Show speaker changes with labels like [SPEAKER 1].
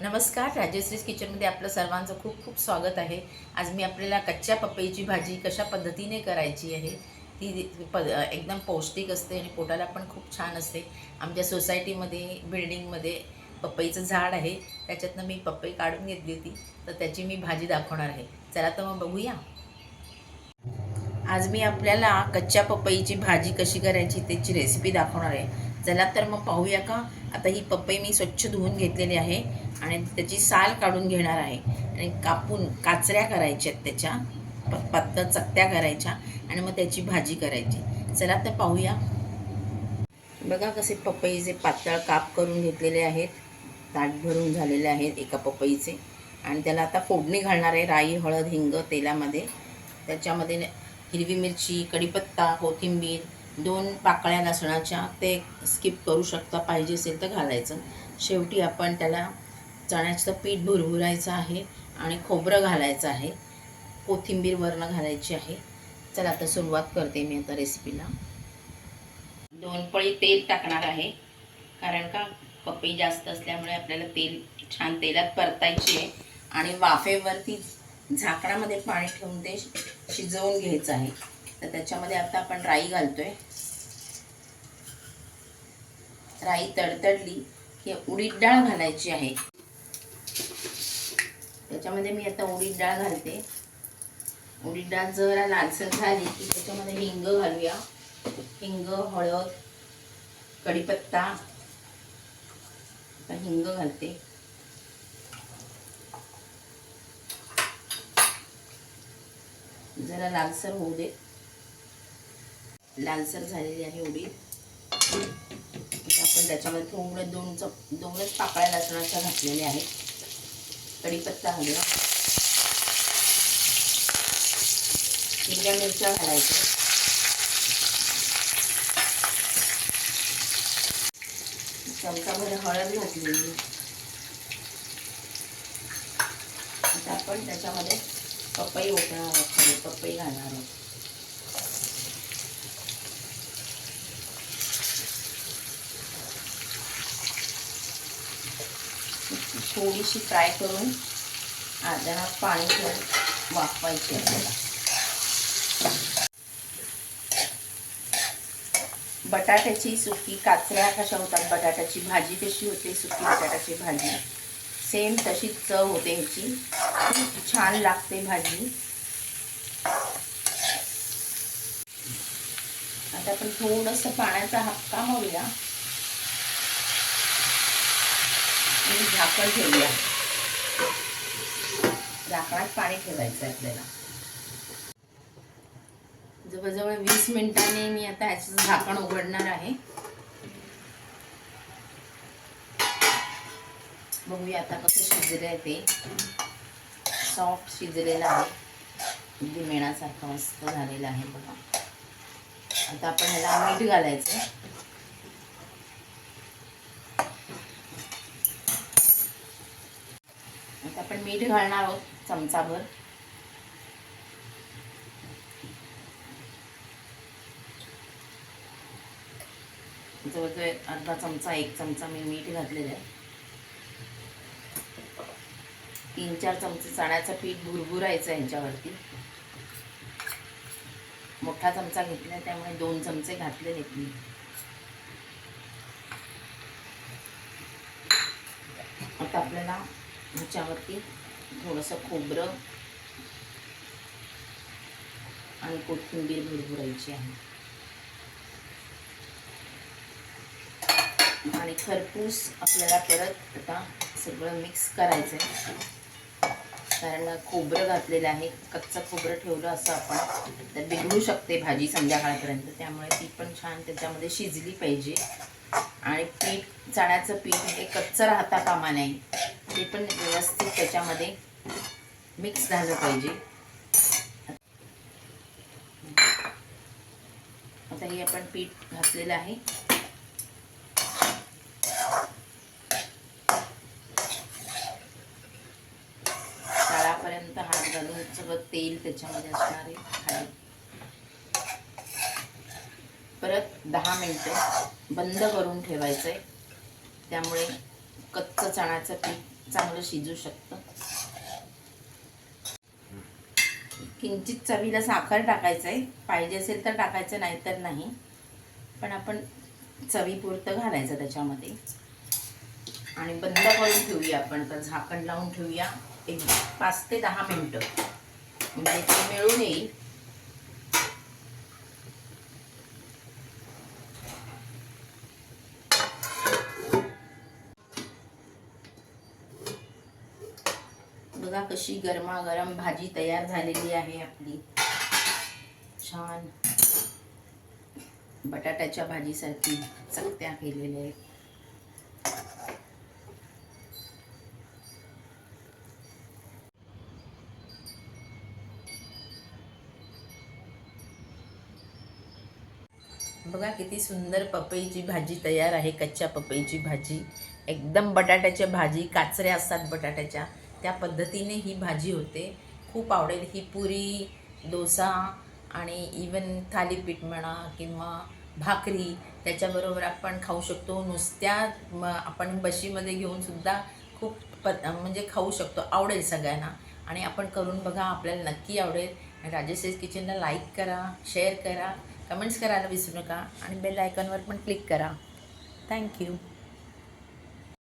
[SPEAKER 1] नमस्कार, राजश्रीज किचनमध्ये आपलं सर्वांचं खूप खूप स्वागत आहे. आज मी आपल्याला कच्च्या पपईची भाजी कशा पद्धतीने करायची आहे ती एकदम पौष्टिक असते आणि पोटाला पण खूप छान असते. आमच्या सोसायटीमध्ये बिल्डिंगमध्ये पपईचं झाड आहे, त्याच्यातनं मी पपई काढून घेतली होती, तर त्याची मी भाजी दाखवणार आहे. चला तर मग बघूया. आज मी आपल्याला कच्च्या पपईची भाजी कशी करायची त्याची रेसिपी दाखवणार आहे. चला तर मग पाहूया का. आता ही पपई मी स्वच्छ धुवून घेतलेली आहे आणि त्याची साल काढून घेणार आहे आणि कापून काचऱ्या करायच्या त्याच्या पातळ चकत्या करायच्या आणि मग त्याची भाजी करायची. चला तर पाहूया. बघा कसे पपईचे पातळ काप करून घेतलेले आहेत, ताट भरून झालेले आहेत एका पपईचे. आणि त्याला आता फोडणी घालणार आहे. राई, हळद, हिंग तेलामध्ये. त्याच्यामध्ये हिरवी मिरची, कढीपत्ता, कोथिंबीर, 2 पाकळ्या लसणाच्या, ते स्किप करू शकता, पाहिजे असेल तर घालायचं. शेवटी आपण त्याला चण्याचं पीठ भुरभुरायचं आहे आणि खोबरं घालायचं आहे, कोथिंबीर वरनं घालायची आहे. चला आता सुरुवात करते मी आता रेसिपीला. 2 पळी तेल टाकणार आहे, कारण का पपई जास्त असल्यामुळे आपल्याला तेल छान तेलात परतायची आहे आणि वाफेवरती झाकणामध्ये पाणी ठेवून ते शिजवून घ्यायचं आहे. तर त्याच्यामध्ये आता आपण राई घालतोय. राई तडतडली की उडीद डाळ घालायची आहे. त्याच्यामध्ये मी आता उडीद डाळ घालते. उडीद डाळ जरा लालसर झाली की त्याच्यामध्ये हिंग घालूया. हिंग, हळद, कढीपत्ता. आता हिंग घालते. जरा लालसर होऊ दे. लालसर झालेली आहे उडीद. आपण त्याच्यामध्ये थोडे दोनच पाकळ्या लसणाच्या घातलेल्या आहेत. कढीपत्ता घालूया. हिरव्या मिरच्या घालायच्या. चमचामध्ये हळद घातलेली. आता आपण त्याच्यामध्ये पपई ओतणार आहोत. पपई घालणार आहोत. थोडीशी फ्राय करून अर्ध्या पाणी ठेवून वाफवायची आपल्याला. बटाट्याची सुकी काचऱ्या कशा होतात, बटाट्याची भाजी कशी होते, सुकी बटाट्याची भाजी सेम तशीच चव होते ह्याची. खूप छान लागते भाजी. आता आपण थोडंसं पाण्याचा हापका मारूया आणि झाकण ठेवूया. झाकणात पाणी ठेवायचं आहे आपल्याला. जवळजवळ 20 मिनिटांनी मी आता ह्याचं झाकण उघडणार आहे. बघूया आता कसं शिजलं आहे ते. सॉफ्ट शिजलेलं आहे, अगदी मेणासारखं मस्त झालेलं आहे बघा. आता आपण ह्याला मीठ घालायचं. आता आपण मीठ घालणार आहोत चमचाभर. जवळजवळ अर्धा चमचा, 1 चमचा मी मीठ घातलेलं आहे. 3-4 चमचे चण्याचं पीठ भुरभुरायचं ह्याच्यावरती. मोठा चमचा घेतला त्यामुळे 2 चमचे घातलेले मी. आता आपल्याला ह्याच्यावरती थोडंसं खोबरं आणि कोथिंबीर भुरभुरायची आहे आणि खरपूस आपल्याला परत आता सगळं मिक्स करायचं आहे. कारण खोबरं घातलेलं आहे. कच्चं खोबरं ठेवलं असं आपण तर बिघडू शकते भाजी संध्याकाळपर्यंत. त्यामुळे ती पण छान त्याच्यामध्ये शिजली पाहिजे. आणि पीठ, चण्याचं पीठ हे कच्चं राहता कामा नये, ते पण व्यवस्थित त्याच्यामध्ये मिक्स झालं पाहिजे. आता हे आपण पीठ घातलेलं आहे. तळापर्यंत हात घालून सगळं तेल त्याच्यामध्ये असणार आहे. परत 10 मिनिटं बंद करून ठेवायचं आहे. त्यामुळे कच्चं चण्याचं पीठ चांगलं शिजू शकतं. किंचित चवीला साखर टाकायचं आहे, पाहिजे असेल तर टाकायचं, नाही तर नाही, पण आपण चवीपुरतं घालायचं त्याच्यामध्ये. आणि बंद करून ठेवूया आपण, तर झाकण लावून ठेवूया एक 5 ते 10 मिनटं, म्हणजे ते मिळून येईल. बघा कशी गरमागरम भाजी तयार झालेली आहे आपली. छान बटाट्याच्या भाजीसारखी चकत्या केलेल्या आहेत. बघा किती सुंदर पपईची भाजी तयार आहे. कच्च्या पपईची भाजी, एकदम बटाट्याच्या भाजी, काचऱ्या असतात बटाट्याच्या, त्या पद्धतीने ही भाजी होते. खूप आवडेल ही. पुरी, डोसा आणि इवन थालीपीठ म्हणा किंवा भाकरी त्याच्याबरोबर आपण खाऊ शकतो. नुसत्या आपण बशीमध्ये घेऊन सुद्धा खूप म्हणजे खाऊ शकतो. आवडेल सगळ्यांना. आणि आपण करून बघा, आपल्याला नक्की आवडेल. राजेश किचनला लाईक करा, शेअर करा, कमेंट्स करायला विसरू नका आणि बेल आयकॉनवर पण क्लिक करा. थँक्यू.